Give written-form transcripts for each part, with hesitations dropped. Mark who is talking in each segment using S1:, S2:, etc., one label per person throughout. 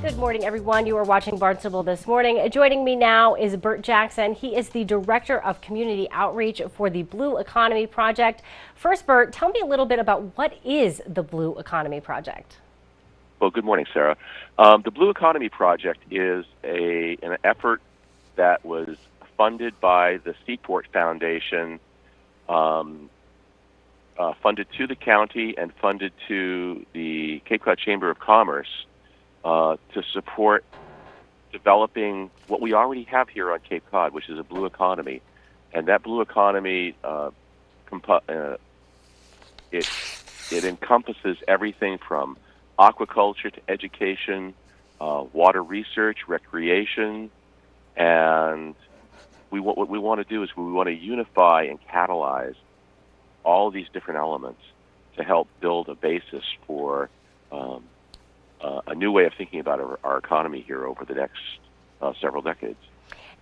S1: Good morning, everyone. You are watching Barnstable This Morning. Joining me now is Bert Jackson. He is the Director of Community Outreach for the Blue Economy Project. First, Bert, tell me a little bit about what is the Blue Economy Project?
S2: Well, good morning, Sarah. The Blue Economy Project is an effort that was funded by the Seaport Foundation, funded to the county and funded to the Cape Cod Chamber of Commerce to support developing what we already have here on Cape Cod, which is a blue economy. And that blue economy, it encompasses everything from aquaculture to education, water research, recreation, and what we want to do is we want to unify and catalyze all of these different elements to help build a basis for a new way of thinking about our economy here over the next several decades.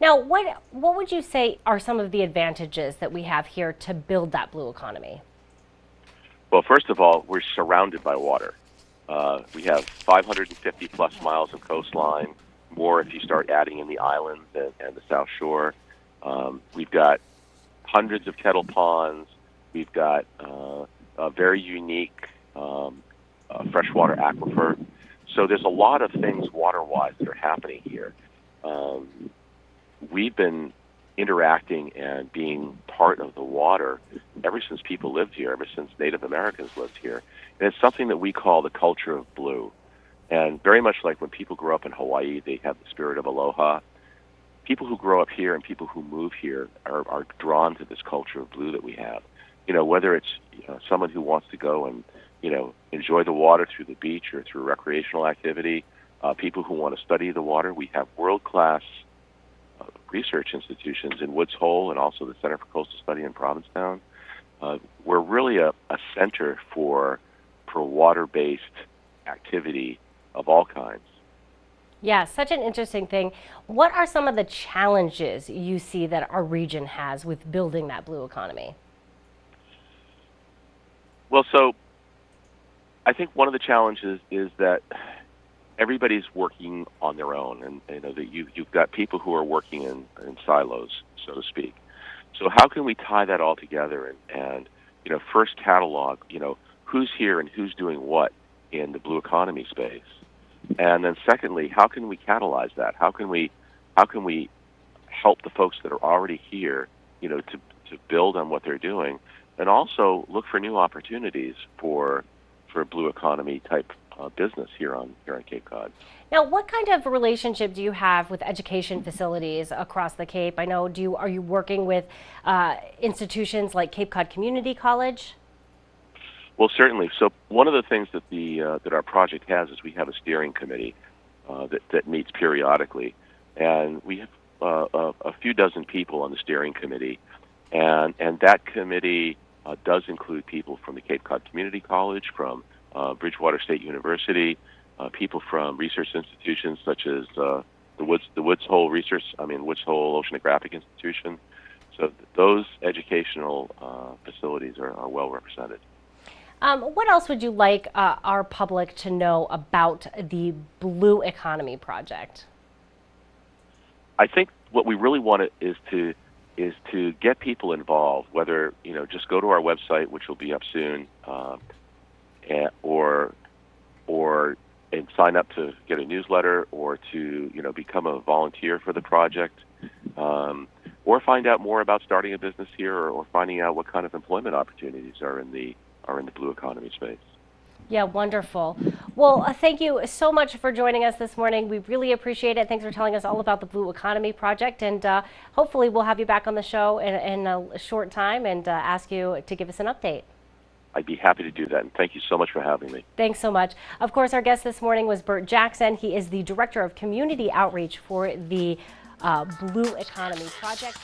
S1: Now, what would you say are some of the advantages that we have here to build that blue economy?
S2: Well, first of all, we're surrounded by water. We have 550 plus miles of coastline, more if you start adding in the islands and the South Shore. We've got hundreds of kettle ponds. We've got a very unique freshwater aquifer. So there's a lot of things water-wise that are happening here. We've been interacting and being part of the water ever since people lived here, ever since Native Americans lived here. And it's something that we call the culture of blue. And very much like when people grow up in Hawaii, they have the spirit of aloha. People who grow up here and people who move here are drawn to this culture of blue that we have. You know, whether it's someone who wants to go and, enjoy the water through the beach or through recreational activity, people who want to study the water. We have world-class research institutions in Woods Hole and also the Center for Coastal Study in Provincetown. We're really a center for water-based activity of all kinds.
S1: Yeah, such an interesting thing. What are some of the challenges you see that our region has with building that blue economy?
S2: Well, so I think one of the challenges is that everybody's working on their own, and that you've got people who are working in silos, so to speak. So how can we tie that all together and first catalog who's here and who's doing what in the blue economy space, and then secondly, how can we catalyze that? How can we help the folks that are already here to build on what they're doing, and also look for new opportunities for blue economy type business here on Cape Cod.
S1: Now, what kind of relationship do you have with education facilities across the Cape? I know, are you working with institutions like Cape Cod Community College?
S2: Well, certainly. So one of the things that that our project has is we have a steering committee that meets periodically, and we have a few dozen people on the steering committee, and that committee does include people from the Cape Cod Community College, from Bridgewater State University, people from research institutions such as the Woods Hole Oceanographic Institution. So those educational facilities are well represented.
S1: What else would you like our public to know about the Blue Economy Project?
S2: I think what we really want is to get people involved, whether just go to our website, which will be up soon, and sign up to get a newsletter, or to become a volunteer for the project, or find out more about starting a business here, or finding out what kind of employment opportunities are in the blue economy space.
S1: Yeah, wonderful. Well, thank you so much for joining us this morning. We really appreciate it. Thanks for telling us all about the Blue Economy Project, and hopefully we'll have you back on the show in a short time and ask you to give us an update.
S2: I'd be happy to do that, and thank you so much for having me.
S1: Thanks so much. Of course, our guest this morning was Bert Jackson. He is the Director of Community Outreach for the Blue Economy Project.